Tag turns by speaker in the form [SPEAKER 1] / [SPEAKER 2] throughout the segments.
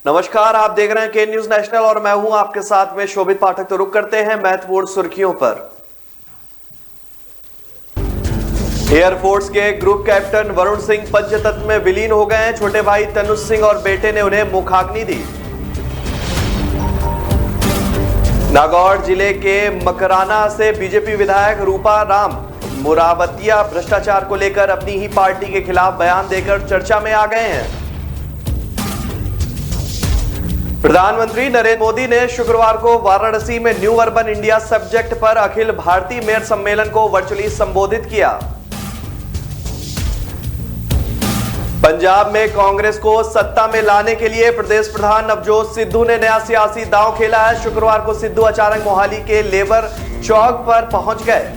[SPEAKER 1] नमस्कार, आप देख रहे हैं के न्यूज नेशनल और मैं हूं आपके साथ में शोभित पाठक। तो रुक करते हैं महत्वपूर्ण सुर्खियों पर। एयरफोर्स के ग्रुप कैप्टन वरुण सिंह पंचतत्व में विलीन हो गए हैं। छोटे भाई तनुज सिंह और बेटे ने उन्हें मुखाग्नि दी। नागौर जिले के मकराना से बीजेपी विधायक रूपा राम मुरावतिया भ्रष्टाचार को लेकर अपनी ही पार्टी के खिलाफ बयान देकर चर्चा में आ गए हैं। प्रधानमंत्री नरेंद्र मोदी ने शुक्रवार को वाराणसी में न्यू अर्बन इंडिया सब्जेक्ट पर अखिल भारतीय मेयर सम्मेलन को वर्चुअली संबोधित किया। पंजाब में कांग्रेस को सत्ता में लाने के लिए प्रदेश प्रधान नवजोत सिद्धू ने नया सियासी दांव खेला है। शुक्रवार को सिद्धू अचानक मोहाली के लेबर चौक पर पहुंच गए।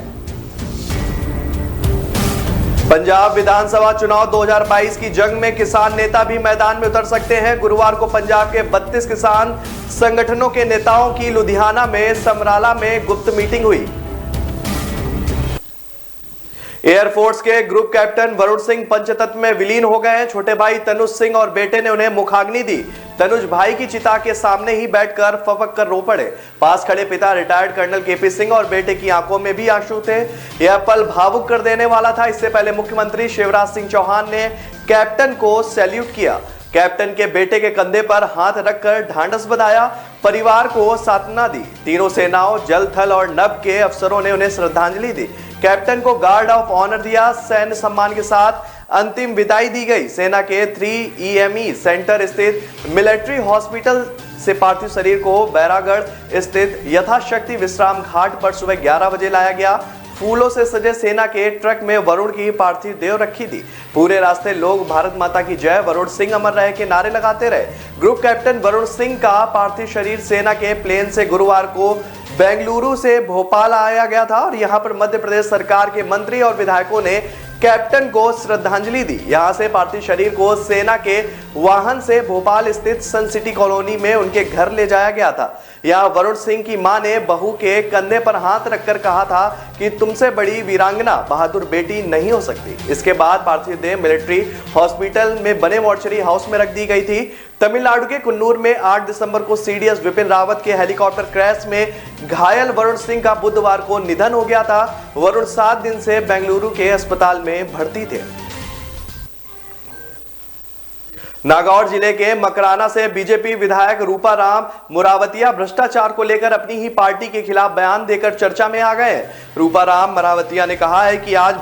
[SPEAKER 1] पंजाब विधानसभा चुनाव 2022 की जंग में किसान नेता भी मैदान में उतर सकते हैं। गुरुवार को पंजाब के 32 किसान संगठनों के नेताओं की लुधियाना में समराला में गुप्त मीटिंग हुई। एयरफोर्स के ग्रुप कैप्टन वरुण सिंह पंचतत्व में विलीन हो गए हैं। छोटे भाई तनुज सिंह और बेटे ने उन्हें मुखाग्नि दी। तनुज भाई की चिता के सामने ही बैठकर फपक कर रो पड़े। पास खड़े पिता रिटायर्ड कर्नल केपी सिंह और बेटे की आंखों में भी आंसू थे। यह पल भावुक कर देने वाला था। इससे पहले मुख्यमंत्री शिवराज सिंह चौहान ने कैप्टन को सैल्यूट किया। कैप्टन के बेटे के कंधे पर हाथ रखकर ढांढस बंधाया, परिवार को सांत्वना दी। तीनों सेनाओं जल थल और नभ के अफसरों ने उन्हें श्रद्धांजलि दी। कैप्टन को गार्ड ऑफ ऑनर दिया। सैन्य सम्मान के साथ अंतिम विदाई दी गई। सेना के 3EME सेंटर स्थित मिलिट्री हॉस्पिटल से पार्थिव शरीर को बैरागढ़ स्थित यथाशक्ति विश्राम घाट पर सुबह 11 बजे लाया गया। फूलों से सजे सेना के ट्रक में वरुण की पार्थिव देह रखी थी। पूरे रास्ते लोग भारत माता की जय, वरुण सिंह अमर रहे के नारे लगाते रहे। ग्रुप कैप्टन वरुण सिंह का पार्थिव शरीर सेना के प्लेन से गुरुवार को बेंगलुरु से भोपाल आया गया था और यहां पर मध्य प्रदेश सरकार के मंत्री और विधायकों ने कैप्टन को श्रद्धांजलि दी। यहां से पार्थिव शरीर को सेना के वाहन से भोपाल स्थित सन सिटी कॉलोनी में उनके घर ले जाया गया था। यहां वरुण सिंह की मां ने बहू के कंधे पर हाथ रखकर कहा था कि तुमसे बड़ी वीरांगना बहादुर बेटी नहीं हो सकती। इसके बाद पार्थिव देह मिलिट्री हॉस्पिटल में बने मॉर्चरी हाउस में रख दी गई थी। तमिलनाडु के कुन्नूर में 8 दिसंबर को CDS विपिन रावत के हेलीकॉप्टर क्रैश में घायल वरुण सिंह का बुधवार को निधन हो गया था। वरुण 7 दिन से बेंगलुरु के अस्पताल में भर्ती थे। नागौर जिले के मकराना से बीजेपी विधायक रूपा राम मुरावतिया भ्रष्टाचार को लेकर अपनी ही पार्टी के खिलाफ बयान देकर चर्चा में आ गए। रूपा राम मुरावतिया ने कहा है कि आज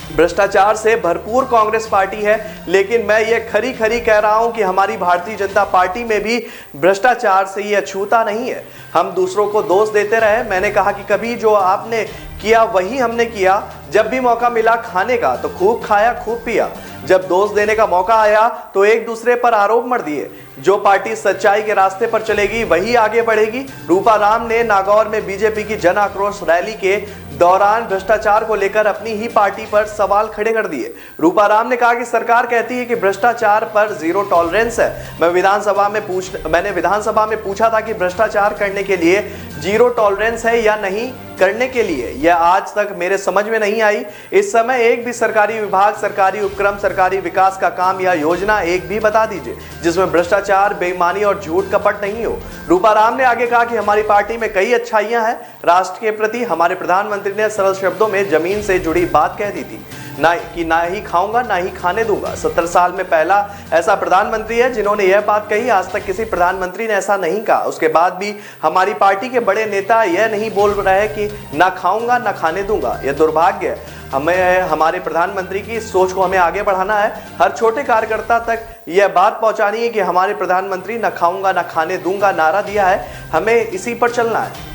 [SPEAKER 1] भ्रष्टाचार से भरपूर कांग्रेस पार्टी है, लेकिन मैं ये खरी खरी कह रहा हूं कि हमारी भारतीय जनता पार्टी में भी भ्रष्टाचार से ये अछूता नहीं है। हम दूसरों को दोष देते रहे। मैंने कहा कि कभी जो आपने किया वही हमने किया। जब भी मौका मिला खाने का तो खूब खाया, खूब पिया। जब दोष देने का मौका आया तो एक दूसरे पर आरोप मर दिए। जो पार्टी सच्चाई के रास्ते पर चलेगी वही आगे बढ़ेगी। रूपा राम ने नागौर में बीजेपी की जन आक्रोश रैली के दौरान भ्रष्टाचार को लेकर अपनी ही पार्टी पर सवाल खड़े कर दिए। रूपा राम ने कहा कि सरकार कहती है कि भ्रष्टाचार पर जीरो टॉलरेंस है। मैंने विधानसभा में पूछा था कि भ्रष्टाचार करने के लिए जीरो टॉलरेंस है या नहीं करने के लिए। यह आज तक मेरे समझ में नहीं आई। इस समय एक भी सरकारी विभाग, सरकारी उपक्रम, सरकारी विकास का काम या योजना एक भी बता दीजिए जिसमें भ्रष्टाचार, बेईमानी और झूठ कपट नहीं हो। रूपा राम ने आगे कहा कि हमारी पार्टी में कई अच्छाइयां हैं। राष्ट्र के प्रति हमारे प्रधानमंत्री ने सरल शब्दों में जमीन से जुड़ी बात कह दी थी, ना ही खाऊंगा ना ही खाने दूंगा। 70 साल में पहला ऐसा प्रधानमंत्री है जिन्होंने यह बात कही। आज तक किसी प्रधानमंत्री ने ऐसा नहीं कहा। उसके बाद भी हमारी पार्टी के बड़े नेता यह नहीं बोल रहे कि ना खाऊंगा ना खाने दूंगा। यह दुर्भाग्य है। हमारे प्रधानमंत्री की सोच को हमें आगे बढ़ाना है। हर छोटे कार्यकर्ता तक यह बात पहुंचानी है कि हमारे प्रधानमंत्री ना खाऊंगा ना खाने दूंगा नारा दिया है, हमें इसी पर चलना है।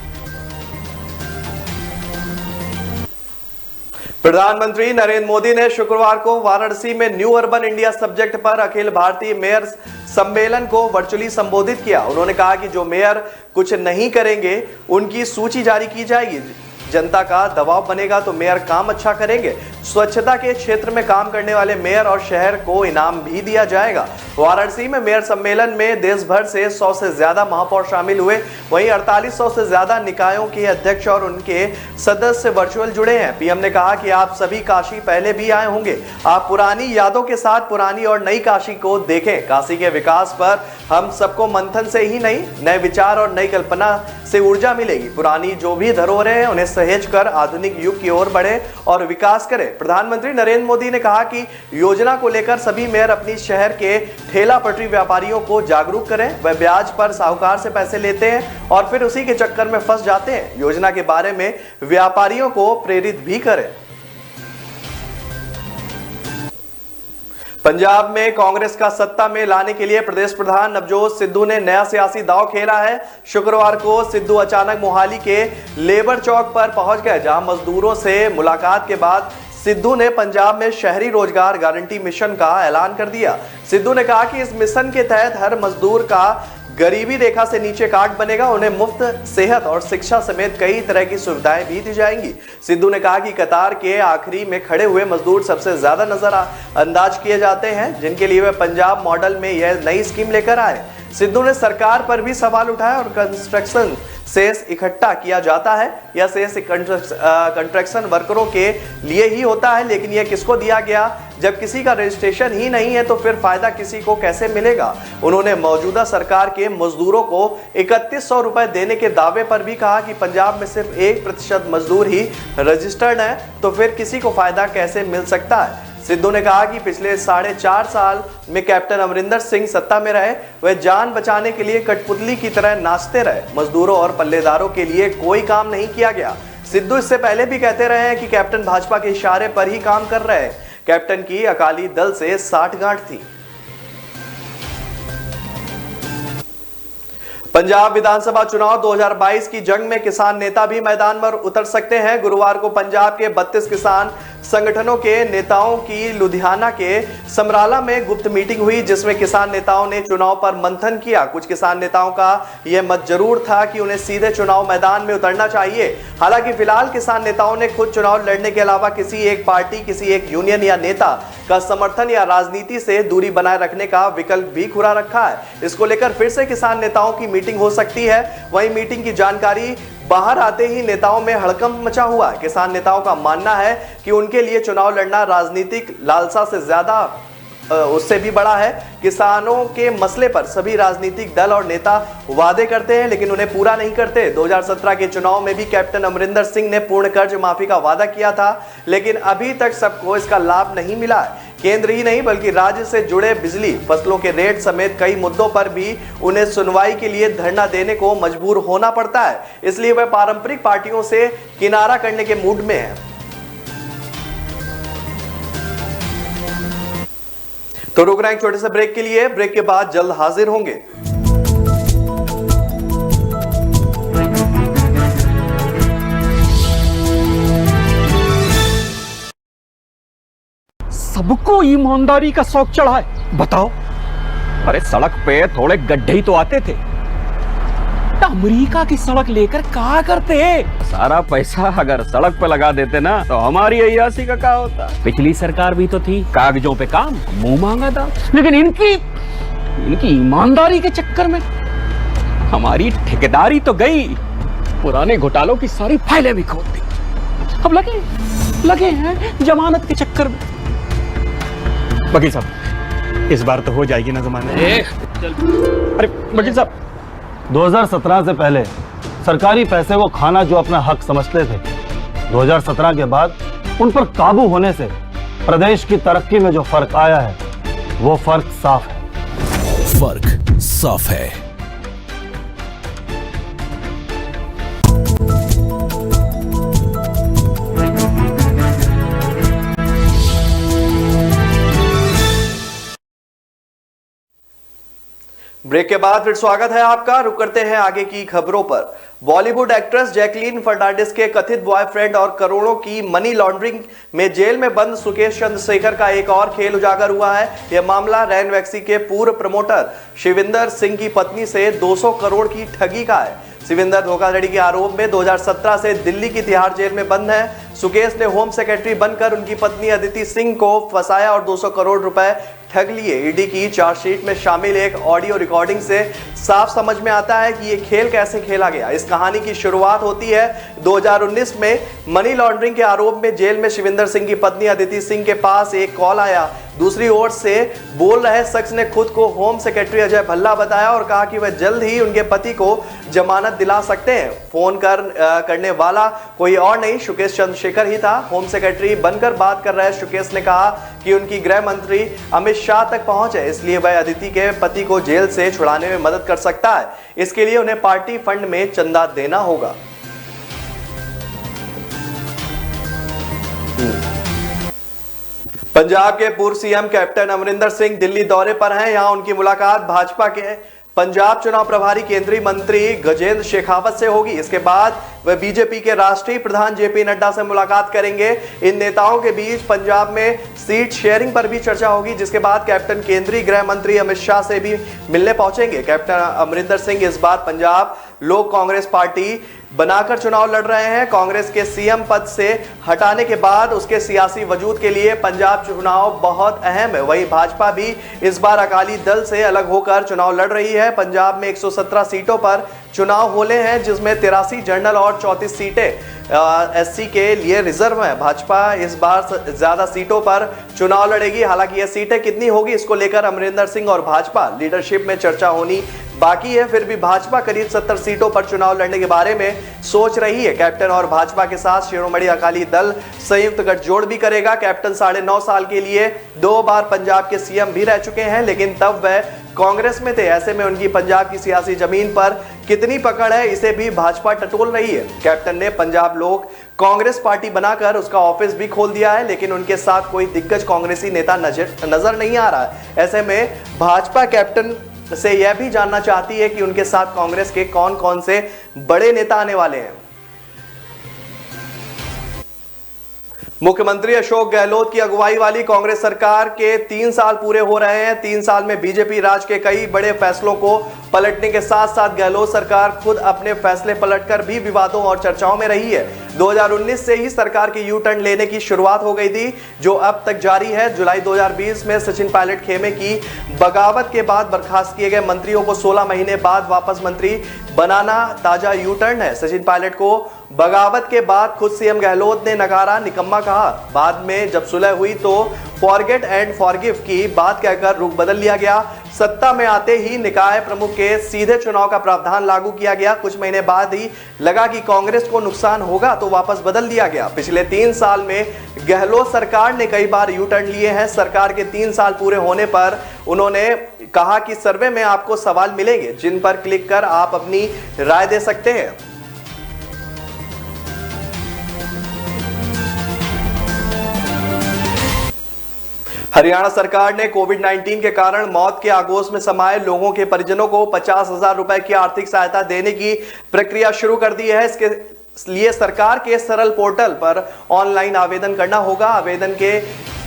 [SPEAKER 1] प्रधानमंत्री नरेंद्र मोदी ने शुक्रवार को वाराणसी में न्यू अर्बन इंडिया सब्जेक्ट पर अखिल भारतीय मेयर सम्मेलन को वर्चुअली संबोधित किया। उन्होंने कहा कि जो मेयर कुछ नहीं करेंगे उनकी सूची जारी की जाएगी। जनता का दबाव बनेगा तो मेयर काम अच्छा करेंगे। स्वच्छता के क्षेत्र में काम करने वाले मेयर और शहर को इनाम भी दिया जाएगा। वाराणसी में मेयर सम्मेलन में देश भर से 100 से ज्यादा महापौर शामिल हुए। वहीं 4800 से ज्यादा निकायों के अध्यक्ष और उनके सदस्य वर्चुअल जुड़े हैं। पीएम ने कहा कि आप सभी काशी पहले भी आए होंगे, आप पुरानी यादों के साथ पुरानी और नई काशी को देखें। काशी के विकास पर हम सबको मंथन से ही नहीं, नए विचार और नई कल्पना से ऊर्जा मिलेगी। पुरानी जो भी धरोहरें हैं उन्हें सहेज कर आधुनिक युग की ओर बढ़े और विकास करें। प्रधानमंत्री नरेंद्र मोदी ने कहा कि योजना को लेकर सभी मेयर अपनी शहर के ठेला पटरी व्यापारियों को जागरूक करें। वह ब्याज पर साहूकार से पैसे लेते हैं और फिर उसी के चक्कर में फंस जाते हैं। योजना के बारे में व्यापारियों को प्रेरित भी करें। पंजाब में कांग्रेस का सत्ता में लाने के लिए प्रदेश प्रधान नवजोत सिद्धू ने नया सियासी दांव खेला है। शुक्रवार को सिद्धू अचानक मोहाली के लेबर चौक पर पहुंच गए, जहां मजदूरों से मुलाकात के बाद सिद्धू ने पंजाब में शहरी रोजगार गारंटी मिशन का ऐलान कर दिया। सिद्धू ने कहा कि इस मिशन के तहत हर मजदूर का गरीबी रेखा से नीचे कार्ड बनेगा। उन्हें मुफ्त सेहत और शिक्षा समेत कई तरह की सुविधाएं भी दी जाएंगी। सिद्धू ने कहा कि कतार के आखिरी में खड़े हुए मजदूर सबसे ज्यादा नजरअंदाज किए जाते हैं, जिनके लिए वे पंजाब मॉडल में यह नई स्कीम लेकर आए। सिद्धू ने सरकार पर भी सवाल उठाया और कंस्ट्रक्शन सेस इकट्ठा किया जाता है। यह सेस कंस्ट्रक्शन वर्करों के लिए ही होता है, लेकिन यह किसको दिया गया? जब किसी का रजिस्ट्रेशन ही नहीं है तो फिर फायदा किसी को कैसे मिलेगा? उन्होंने मौजूदा सरकार के मजदूरों को 3100 रुपए देने के दावे पर भी कहा कि पंजाब में सिर्फ 1% मजदूर ही रजिस्टर्ड है, तो फिर किसी को फायदा कैसे मिल सकता है? सिद्धू ने कहा कि पिछले 4.5 साल में कैप्टन अमरिंदर सिंह सत्ता में रहे। वह जान बचाने के लिए कठपुतली की तरह नाचते रहे। मजदूरों और पल्लेदारों के लिए कोई काम नहीं किया गया। सिद्धू इससे पहले भी कहते रहे हैं कि कैप्टन भाजपा के इशारे पर ही काम कर रहे हैं। कैप्टन की अकाली दल से साठगांठ थी। पंजाब विधानसभा चुनाव 2022 की जंग में किसान नेता भी मैदान पर उतर सकते हैं। गुरुवार को पंजाब के 32 किसान संगठनों के नेताओं की लुधियाना के समराला में गुप्त मीटिंग हुई, जिसमें किसान नेताओं ने चुनाव पर मंथन किया। कुछ किसान नेताओं का यह मत जरूर था कि उन्हें सीधे चुनाव मैदान में उतरना चाहिए। हालांकि फिलहाल किसान नेताओं ने खुद चुनाव लड़ने के अलावा किसी एक पार्टी, किसी एक यूनियन या नेता का समर्थन या राजनीति से दूरी बनाए रखने का विकल्प भी खुला रखा है। इसको लेकर फिर से किसान नेताओं की मीटिंग हो सकती है। वहीं मीटिंग की जानकारी बाहर आते ही नेताओं में हड़कंप मचा हुआ। किसान नेताओं का मानना है कि उनके लिए चुनाव लड़ना राजनीतिक लालसा से ज्यादा उससे भी बड़ा है। किसानों के मसले पर सभी राजनीतिक दल और नेता वादे करते हैं, लेकिन उन्हें पूरा नहीं करते। 2017 के चुनाव में भी कैप्टन अमरिंदर सिंह ने पूर्ण कर्ज माफी का वादा किया था, लेकिन अभी तक सबको इसका लाभ नहीं मिला है। केंद्र ही नहीं बल्कि राज्य से जुड़े बिजली, फसलों के रेट समेत कई मुद्दों पर भी उन्हें सुनवाई के लिए धरना देने को मजबूर होना पड़ता है। इसलिए वे पारंपरिक पार्टियों से किनारा करने के मूड में हैं। तो रुक रहे हैं छोटे से ब्रेक के लिए। ब्रेक के बाद जल्द हाजिर होंगे।
[SPEAKER 2] सबको ईमानदारी का शौक चढ़ा है। बताओ, अरे सड़क पे थोड़े गड्ढे ही तो आते थे। अमेरिका की सड़क लेकर क्या करते हैं? सारा पैसा अगर सड़क पे लगा देते ना तो हमारी अय्यासी का क्या होता। पिछली सरकार भी तो थी, कागजों पे काम, मुंह मांगा था। लेकिन इनकी ईमानदारी के चक्कर में हमारी ठेकेदारी तो गई, पुराने घोटालों की सारी फाइलें भी खोल दी। अब लगे हैं जमानत के चक्कर में। वकील साहब, इस बार तो हो जाएगी ना जमानत? अरे वकील साहब,
[SPEAKER 3] 2017 से पहले सरकारी पैसे को खाना जो अपना हक समझते थे, 2017 के बाद उन पर काबू होने से प्रदेश की तरक्की में जो फर्क आया है वो फर्क साफ है।
[SPEAKER 4] फर्क साफ है।
[SPEAKER 1] ब्रेक के बाद फिर स्वागत है आपका। रुक करते हैं आगे की खबरों पर। बॉलीवुड एक्ट्रेस जैकलीन फर्नांडिस के कथित बॉयफ्रेंड और करोड़ों की मनी लॉन्ड्रिंग में जेल में बंद सुकेश चंद्रशेखर का एक और खेल उजागर हुआ है। यह मामला रैन वैक्सी के पूर्व प्रमोटर शिविंदर सिंह की पत्नी से 200 करोड़ की ठगी का है। शिविंदर धोखाधड़ी के आरोप में 2017 से दिल्ली की तिहाड़ जेल में बंद है। सुकेश ने होम सेक्रेटरी बनकर उनकी पत्नी अदिति सिंह को फंसाया और 200 करोड़ रुपए ठग लिए। ईडी की चार्जशीट में शामिल एक ऑडियो रिकॉर्डिंग से साफ समझ में आता है कि ये खेल कैसे खेला गया। इस कहानी की शुरुआत होती है 2019 में। मनी लॉन्ड्रिंग के आरोप में जेल में शिविंदर सिंह की पत्नी अदिति सिंह के पास एक कॉल आया। दूसरी ओर से बोल रहे शख्स ने खुद को होम सेक्रेटरी अजय भल्ला बताया और कहा कि वह जल्द ही उनके पति को जमानत दिला सकते हैं। फोन करने वाला कोई और नहीं, सुकेश चंद्रशेखर ही था। होम सेक्रेटरी बनकर बात कर रहे सुकेश ने कहा कि उनकी गृह मंत्री अमित शाह तक पहुंच है, इसलिए वह अदिति के पति को जेल से छुड़ाने में मदद कर सकता है। इसके लिए उन्हें पार्टी फंड में चंदा देना होगा। पंजाब के पूर्व सीएम कैप्टन अमरिंदर सिंह दिल्ली दौरे पर हैं। यहां उनकी मुलाकात भाजपा के पंजाब चुनाव प्रभारी केंद्रीय मंत्री गजेंद्र शेखावत से होगी। इसके बाद वह बीजेपी के राष्ट्रीय प्रधान जेपी नड्डा से मुलाकात करेंगे। इन नेताओं के बीच पंजाब में सीट शेयरिंग पर भी चर्चा होगी, जिसके बाद कैप्टन केंद्रीय गृह मंत्री अमित शाह से भी मिलने पहुंचेंगे। कैप्टन अमरिंदर सिंह इस बार पंजाब लोक कांग्रेस पार्टी बनाकर चुनाव लड़ रहे हैं। कांग्रेस के सीएम पद से हटाने के बाद उसके सियासी वजूद के लिए पंजाब चुनाव बहुत अहम है। वहीं भाजपा भी इस बार अकाली दल से अलग होकर चुनाव लड़ रही है। पंजाब में 117 सीटों पर चुनाव होने हैं, जिसमें 83 जनरल और 34 सीटें एससी के लिए रिजर्व हैं। भाजपा इस बार ज्यादा सीटों पर चुनाव लड़ेगी। हालांकि ये सीटें कितनी होगी इसको लेकर अमरिंदर सिंह और भाजपा लीडरशिप में चर्चा होनी बाकी है। फिर भी भाजपा करीब 70 सीटों पर चुनाव लड़ने के बारे में सोच रही है। कैप्टन और भाजपा के साथ शिरोमणि अकाली दल संयुक्त गठजोड़ भी करेगा। कैप्टन 9.5 साल के लिए 2 बार पंजाब के सीएम भी रह चुके हैं, लेकिन तब वह कांग्रेस में थे। ऐसे में उनकी पंजाब की सियासी जमीन पर कितनी पकड़ है, इसे भी भाजपा टटोल रही है। कैप्टन ने पंजाब लोक कांग्रेस पार्टी बनाकर उसका ऑफिस भी खोल दिया है, लेकिन उनके साथ कोई दिग्गज कांग्रेसी नेता नजर नहीं आ रहा है। ऐसे में भाजपा कैप्टन से यह भी जानना चाहती है कि उनके साथ कांग्रेस के कौन कौन से बड़े नेता आने वाले हैं। मुख्यमंत्री अशोक गहलोत की अगुवाई वाली कांग्रेस सरकार के 3 साल पूरे हो रहे हैं। 3 साल में बीजेपी राज के कई बड़े फैसलों को पलटने के साथ साथ गहलोत सरकार खुद अपने फैसले पलटकर भी विवादों और चर्चाओं में रही है। 2019 से ही सरकार की यू टर्न लेने की शुरुआत हो गई थी, जो अब तक जारी है। जुलाई 2020 में सचिन पायलट खेमे की बगावत के बाद बर्खास्त किए गए मंत्रियों को 16 महीने बाद वापस मंत्री बनाना ताजा यू टर्न है। सचिन पायलट को बगावत के बाद खुद सीएम गहलोत ने नकारा, निकम्मा कहा। बाद में जब सुलह हुई तो फॉरगेट एंड फॉरगिव की बात कहकर रुख बदल लिया गया। सत्ता में आते ही निकाय प्रमुख के सीधे चुनाव का प्रावधान लागू किया गया। कुछ महीने बाद ही लगा कि कांग्रेस को नुकसान होगा तो वापस बदल दिया गया। पिछले 3 साल में गहलोत सरकार ने कई बार यू टर्न लिए हैं। सरकार के 3 साल पूरे होने पर उन्होंने कहा कि सर्वे में आपको सवाल मिलेंगे, जिन पर क्लिक कर आप अपनी राय दे सकते हैं। हरियाणा सरकार ने कोविड-19 के कारण मौत के आगोश में समाये लोगों के परिजनों को 50,000 रुपए की आर्थिक सहायता देने की प्रक्रिया शुरू कर दी है। इसके लिए सरकार के सरल पोर्टल पर ऑनलाइन आवेदन करना होगा। आवेदन के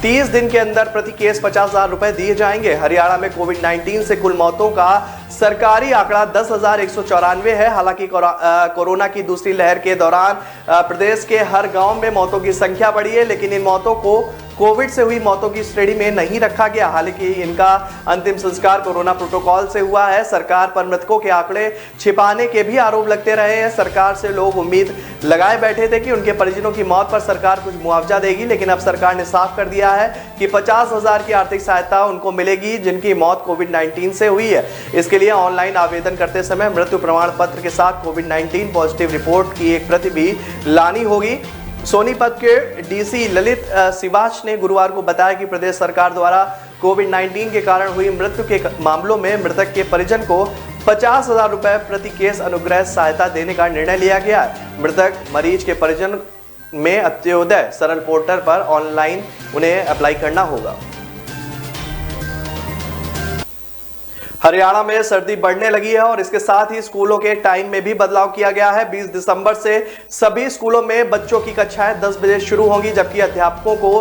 [SPEAKER 1] 30 दिन के अंदर प्रति केस 50,000 रुपए दिए जाएंगे। हरियाणा में कोविड-19 से कुल मौतों का सरकारी आंकड़ा 10,194 है। हालांकि कोरोना की दूसरी लहर के दौरान प्रदेश के हर गांव में मौतों की संख्या बढ़ी है, लेकिन इन मौतों को कोविड से हुई मौतों की श्रेणी में नहीं रखा गया। हालांकि इनका अंतिम संस्कार कोरोना प्रोटोकॉल से हुआ है। सरकार पर मृतकों के आंकड़े छिपाने के भी आरोप लगते रहे हैं। सरकार से लोग उम्मीद लगाए बैठे थे कि उनके परिजनों की मौत पर सरकार कुछ मुआवजा देगी, लेकिन अब सरकार ने साफ कर दिया है कि 50,000 की आर्थिक सहायता उनको मिलेगी जिनकी मौत कोविड-19 से हुई है। इसके लिए ऑनलाइन आवेदन करते समय मृत्यु प्रमाण पत्र के साथ कोविड-19 पॉजिटिव रिपोर्ट की एक प्रति भी लानी होगी। सोनीपत के डीसी ललित सिवाच ने गुरुवार को बताया कि प्रदेश सरकार द्वारा कोविड-19 के कारण हुई मृत्यु के मामलों में मृतक के परिजन को 50,000 रुपए प्रति केस अनुग्रह सहायता देने का निर्णय लिया गया है। मृतक मरीज के परिजन में अंत्योदय सरल पोर्टल पर ऑनलाइन उन्हें अप्लाई करना होगा। हरियाणा में सर्दी बढ़ने लगी है और इसके साथ ही स्कूलों के टाइम में भी बदलाव किया गया है। 20 दिसंबर से सभी स्कूलों में बच्चों की कक्षाएं 10 बजे शुरू होंगी, जबकि अध्यापकों को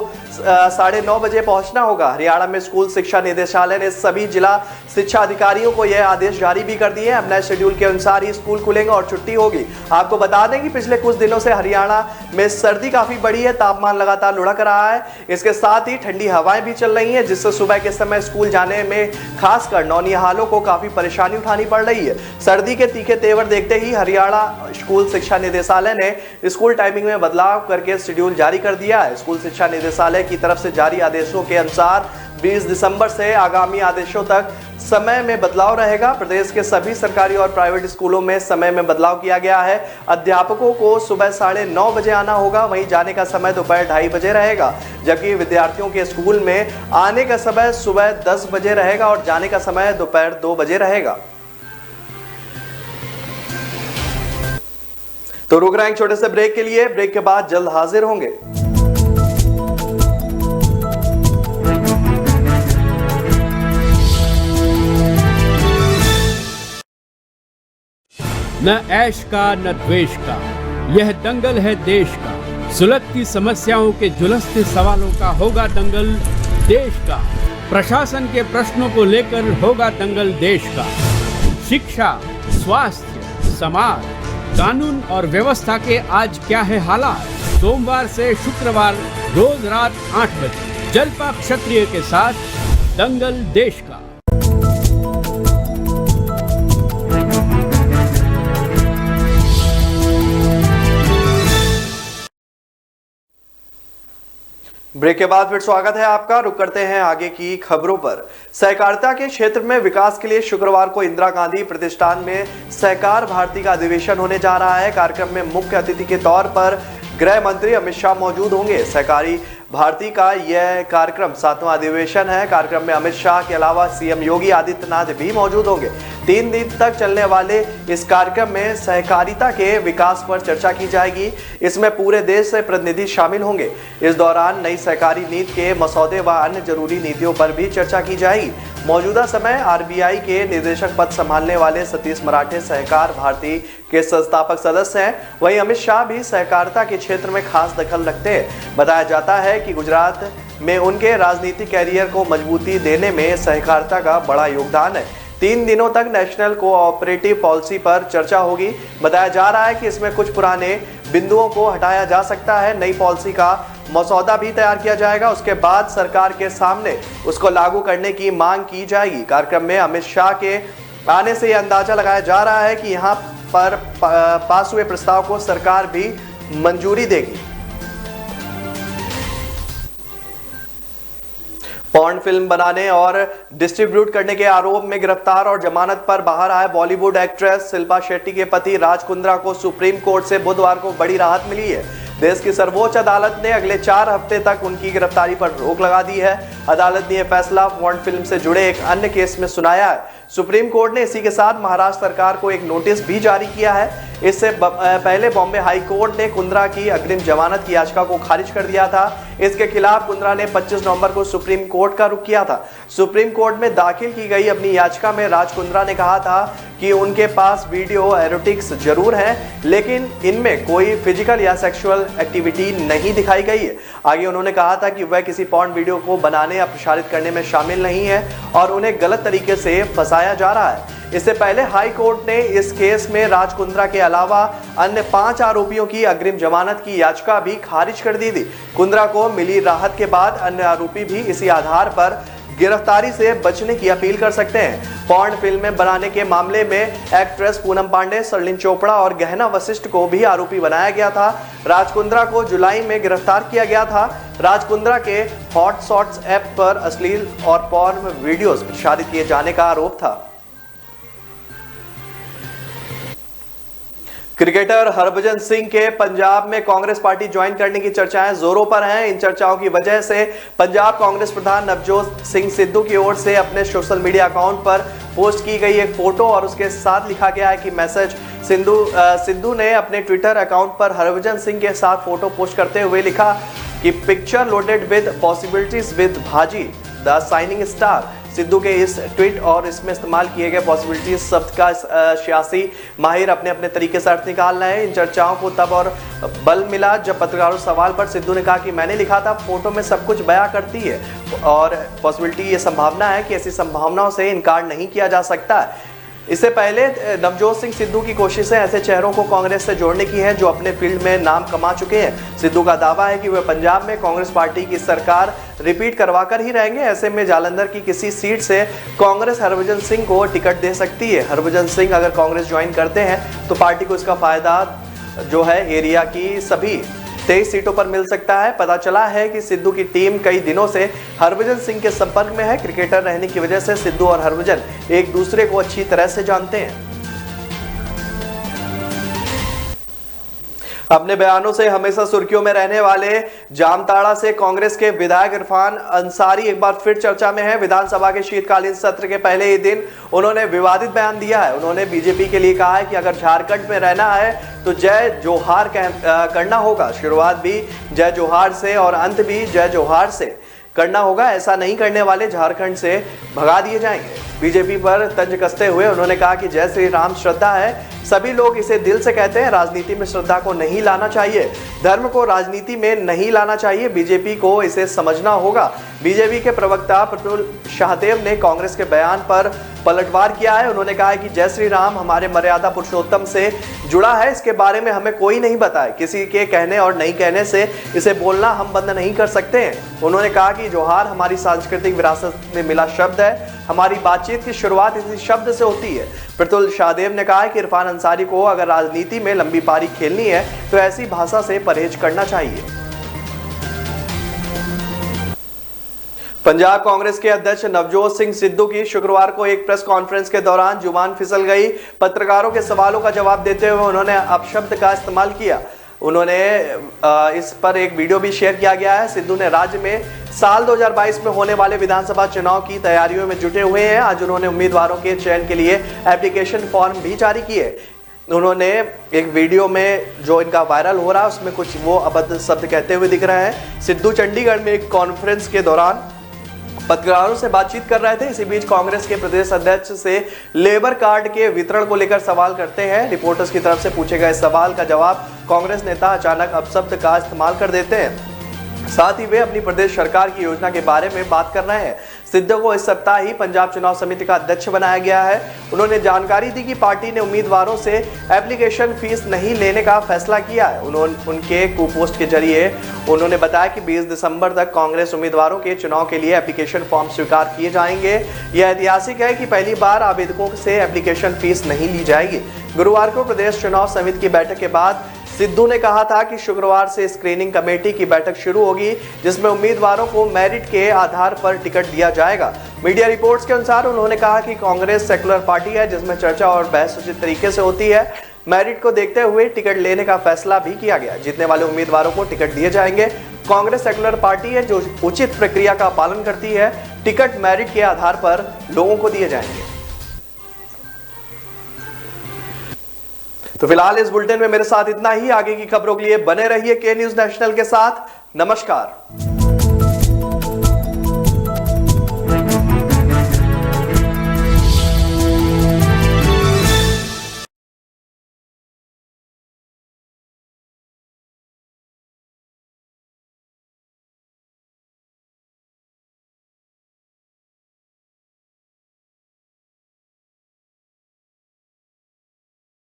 [SPEAKER 1] 9:30 बजे पहुंचना होगा। हरियाणा में स्कूल शिक्षा निदेशालय ने सभी जिला शिक्षा अधिकारियों को यह आदेश जारी भी कर दिए हैं। अब नए शेड्यूल के अनुसार ही स्कूल खुलेंगे और छुट्टी होगी। आपको बता दें कि पिछले कुछ दिनों से हरियाणा में सर्दी काफी बढ़ी है, तापमान लगातार लुढ़क रहा है। इसके साथ ही ठंडी हवाएं भी चल रही हैं, जिससे सुबह के समय स्कूल जाने में खासकर नौनिहालों को काफी परेशानी उठानी पड़ रही है। सर्दी के तीखे तेवर देखते ही हरियाणा स्कूल शिक्षा निदेशालय ने स्कूल टाइमिंग में बदलाव करके शेड्यूल जारी कर दिया है। स्कूल शिक्षा निदेशालय की तरफ से जारी आदेशों के अनुसार 20 दिसंबर से आगामी आदेशों तक समय में बदलाव रहेगा। प्रदेश के सभी सरकारी और प्राइवेट स्कूलों में समय में बदलाव किया गया है। अध्यापकों को सुबह 9:30 बजे आना होगा, वहीं जाने का समय दोपहर 2:30 बजे रहेगा, जबकि विद्यार्थियों के स्कूल में आने का समय सुबह 10 बजे रहेगा और जाने का समय दोपहर 2 बजे रहेगा। तो रुक रहे हैं छोटे से ब्रेक के लिए, ब्रेक के बाद जल्द हाजिर होंगे।
[SPEAKER 5] न ऐश का न द्वेष का, यह दंगल है देश का। सुलगती समस्याओं के जुलसते सवालों का होगा दंगल देश का। प्रशासन के प्रश्नों को लेकर होगा दंगल देश का। शिक्षा, स्वास्थ्य, समाज, कानून और व्यवस्था के आज क्या है हालात। सोमवार से शुक्रवार रोज रात 8 बजे जलपा क्षत्रिय के साथ दंगल देश का।
[SPEAKER 1] ब्रेक के बाद फिर स्वागत है आपका। रुक करते हैं आगे की खबरों पर। सहकारिता के क्षेत्र में विकास के लिए शुक्रवार को इंदिरा गांधी प्रतिष्ठान में सहकार भारती का अधिवेशन होने जा रहा है। कार्यक्रम में मुख्य अतिथि के तौर पर गृह मंत्री अमित शाह मौजूद होंगे। सहकारी भारती का यह कार्यक्रम 7वां अधिवेशन है। कार्यक्रम में अमित शाह के अलावा सीएम योगी आदित्यनाथ भी मौजूद होंगे। 3 दिन तक चलने वाले इस कार्यक्रम में सहकारिता के विकास पर चर्चा की जाएगी। इसमें पूरे देश से प्रतिनिधि शामिल होंगे। इस दौरान नई सहकारी नीति के मसौदे व अन्य जरूरी नीतियों पर भी चर्चा की जाएगी। मौजूदा समय आरबीआई के निदेशक पद संभालने वाले सतीश मराठे सहकार भारती के संस्थापक सदस्य हैं। वहीं अमित शाह भी सहकारिता के क्षेत्र में खास दखल रखते हैं। बताया जाता है कि गुजरात में उनके राजनीतिक कैरियर को मजबूती देने में सहकारिता का बड़ा योगदान है। 3 दिनों तक नेशनल कोऑपरेटिव पॉलिसी पर चर्चा होगी। बताया जा रहा है कि इसमें कुछ पुराने बिंदुओं को हटाया जा सकता है। नई पॉलिसी का मसौदा भी तैयार किया जाएगा। उसके बाद सरकार के सामने उसको लागू करने की मांग की जाएगी। कार्यक्रम में अमित शाह के आने से यह अंदाजा लगाया जा रहा है कि यहाँ पर पास हुए प्रस्ताव को सरकार भी मंजूरी देगी। पॉर्न फिल्म बनाने और डिस्ट्रीब्यूट करने के आरोप में गिरफ्तार और जमानत पर बाहर आए बॉलीवुड एक्ट्रेस शिल्पा शेट्टी के पति राज कुंद्रा को सुप्रीम कोर्ट से बुधवार को बड़ी राहत मिली है। देश की सर्वोच्च अदालत ने अगले 4 हफ्ते तक उनकी गिरफ्तारी पर रोक लगा दी है। अदालत ने यह फैसला पॉर्न फिल्म से जुड़े एक अन्य केस में सुनाया है। सुप्रीम कोर्ट ने इसी के साथ महाराष्ट्र सरकार को एक नोटिस भी जारी किया है। इससे पहले बॉम्बे हाई कोर्ट ने कुंद्रा की अग्रिम जमानत की याचिका को खारिज कर दिया था। इसके खिलाफ कुंद्रा ने 25 नवंबर को सुप्रीम कोर्ट का रुख किया था। सुप्रीम कोर्ट में दाखिल की गई अपनी याचिका में राज कुंद्रा ने कहा था कि उनके पास वीडियो एरोटिक्स जरूर हैं, लेकिन इनमें कोई फिजिकल या सेक्सुअल एक्टिविटी नहीं दिखाई गई है। आगे उन्होंने कहा था कि वह किसी पॉर्न वीडियो को बनाने या प्रसारित करने में शामिल नहीं है और उन्हें गलत तरीके से फंसाया जा रहा है। इससे पहले हाई कोर्ट ने इस केस में राज कुंद्रा के अलावा अन्य 5 आरोपियों की अग्रिम जमानत की याचिका भी खारिज कर दी थी। कुंद्रा को मिली राहत के बाद अन्य आरोपी भी इसी आधार पर गिरफ्तारी से बचने की अपील कर सकते हैं। पॉर्न फिल्में बनाने के मामले में एक्ट्रेस पूनम पांडे, सरलिन चोपड़ा और गहना वशिष्ठ को भी आरोपी बनाया गया था। राज कुंद्रा को जुलाई में गिरफ्तार किया गया था। राज कुंद्रा के हॉट शॉट्स ऐप पर अश्लील और पॉर्न वीडियोस प्रसारित किए जाने का आरोप था। क्रिकेटर हरभजन सिंह के पंजाब में कांग्रेस पार्टी ज्वाइन करने की चर्चाएं जोरों पर हैं। इन चर्चाओं की वजह से पंजाब कांग्रेस प्रधान नवजोत सिंह सिद्धू की ओर से अपने सोशल मीडिया अकाउंट पर पोस्ट की गई एक फोटो और उसके साथ लिखा गया है कि मैसेज। सिद्धू ने अपने ट्विटर अकाउंट पर हरभजन सिंह के साथ फोटो पोस्ट करते हुए लिखा कि picture loaded with possibilities with भाजी द साइनिंग स्टार। सिद्धू के इस ट्वीट और इसमें इस्तेमाल किए गए पॉसिबिलिटी शब्द का सियासी माहिर अपने अपने तरीके से अर्थ निकाल रहे हैं। इन चर्चाओं को तब और बल मिला जब पत्रकारों सवाल पर सिद्धू ने कहा कि मैंने लिखा था, फोटो में सब कुछ बयां करती है और पॉसिबिलिटी ये संभावना है कि ऐसी संभावनाओं से इनकार नहीं किया जा सकता। इससे पहले नवजोत सिंह सिद्धू की कोशिशें ऐसे चेहरों को कांग्रेस से जोड़ने की हैं जो अपने फील्ड में नाम कमा चुके हैं। सिद्धू का दावा है कि वे पंजाब में कांग्रेस पार्टी की सरकार रिपीट करवाकर ही रहेंगे। ऐसे में जालंधर की किसी सीट से कांग्रेस हरभजन सिंह को टिकट दे सकती है। हरभजन सिंह अगर कांग्रेस ज्वाइन करते हैं तो पार्टी को इसका फायदा जो है एरिया की सभी 23 सीटों पर मिल सकता है। पता चला है कि सिद्धू की टीम कई दिनों से हरभजन सिंह के संपर्क में है। क्रिकेटर रहने की वजह से सिद्धू और हरभजन एक दूसरे को अच्छी तरह से जानते हैं। अपने बयानों से हमेशा सुर्खियों में रहने वाले जामताड़ा से कांग्रेस के विधायक इरफान अंसारी एक बार फिर चर्चा में है। विधानसभा के शीतकालीन सत्र के पहले ही दिन उन्होंने विवादित बयान दिया है। उन्होंने बीजेपी के लिए कहा है कि अगर झारखंड में रहना है तो जय जोहार करना होगा। शुरुआत भी जय जोहार से और अंत भी जय जोहार से करना होगा। ऐसा नहीं करने वाले झारखंड से भगा दिए जाएंगे। बीजेपी पर तंज कसते हुए उन्होंने कहा कि जय श्री राम श्रद्धा है, सभी लोग इसे दिल से कहते हैं। राजनीति में श्रद्धा को नहीं लाना चाहिए, धर्म को राजनीति में नहीं लाना चाहिए। बीजेपी को इसे समझना होगा। बीजेपी के प्रवक्ता प्रफुल्ल शाहदेव ने कांग्रेस के बयान पर पलटवार किया है। उन्होंने कहा है कि जय श्री राम हमारे मर्यादा पुरुषोत्तम से जुड़ा है, इसके बारे में हमें कोई नहीं बताए। किसी के कहने और नहीं कहने से इसे बोलना हम बंद नहीं कर सकते हैं। उन्होंने कहा कि जोहार हमारी सांस्कृतिक विरासत में मिला शब्द है, हमारी बातचीत की शुरुआत इसी शब्द से होती है। प्रफुल्ल शाहदेव ने कहा है कि इरफान अंसारी को अगर राजनीति में लंबी पारी खेलनी है तो ऐसी भाषा से परहेज करना चाहिए। पंजाब कांग्रेस के अध्यक्ष नवजोत सिंह सिद्धू की शुक्रवार को एक प्रेस कॉन्फ्रेंस के दौरान जुबान फिसल गई। पत्रकारों के सवालों का जवाब देते हुए उन्होंने अपशब्द का इस्तेमाल किया। उन्होंने इस पर एक वीडियो भी शेयर किया गया है। सिद्धू ने राज्य में साल 2022 में होने वाले विधानसभा चुनाव की तैयारियों में जुटे हुए हैं। आज उन्होंने उम्मीदवारों के चयन के लिए एप्लीकेशन फॉर्म भी जारी किए। उन्होंने एक वीडियो में जो इनका वायरल हो रहा है उसमें कुछ वो अभद्र शब्द कहते हुए दिख रहे हैं। सिद्धू चंडीगढ़ में एक कॉन्फ्रेंस के दौरान पत्रकारों से बातचीत कर रहे थे। इसी बीच कांग्रेस के प्रदेश अध्यक्ष से लेबर कार्ड के वितरण को लेकर सवाल करते हैं। रिपोर्टर्स की तरफ से पूछे गए सवाल का जवाब कांग्रेस नेता अचानक अपशब्द का इस्तेमाल कर देते हैं। साथ ही वे अपनी प्रदेश सरकार की योजना के बारे में बात कर रहे हैं। सिद्धू को इस सप्ताह ही पंजाब चुनाव समिति का अध्यक्ष बनाया गया है। उन्होंने जानकारी दी कि पार्टी ने उम्मीदवारों से एप्लीकेशन फीस नहीं लेने का फैसला किया है। उनके कुपोस्ट के जरिए उन्होंने बताया कि 20 दिसंबर तक कांग्रेस उम्मीदवारों के चुनाव के लिए एप्लीकेशन फॉर्म स्वीकार किए जाएंगे। यह ऐतिहासिक है कि पहली बार आवेदकों से एप्लीकेशन फीस नहीं ली जाएगी। गुरुवार को प्रदेश चुनाव समिति की बैठक के बाद सिद्धू ने कहा था कि शुक्रवार से स्क्रीनिंग कमेटी की बैठक शुरू होगी, जिसमें उम्मीदवारों को मेरिट के आधार पर टिकट दिया जाएगा। मीडिया रिपोर्ट्स के अनुसार उन्होंने कहा कि कांग्रेस सेकुलर पार्टी है जिसमें चर्चा और बहस उचित तरीके से होती है। मेरिट को देखते हुए टिकट लेने का फैसला भी किया गया। जीतने वाले उम्मीदवारों को टिकट दिए जाएंगे। कांग्रेस सेकुलर पार्टी है जो उचित प्रक्रिया का पालन करती है। टिकट मेरिट के आधार पर लोगों को दिए जाएंगे। तो फिलहाल इस बुलेटिन में मेरे साथ इतना ही। आगे की खबरों के लिए बने रहिए के न्यूज़ नेशनल के साथ। नमस्कार।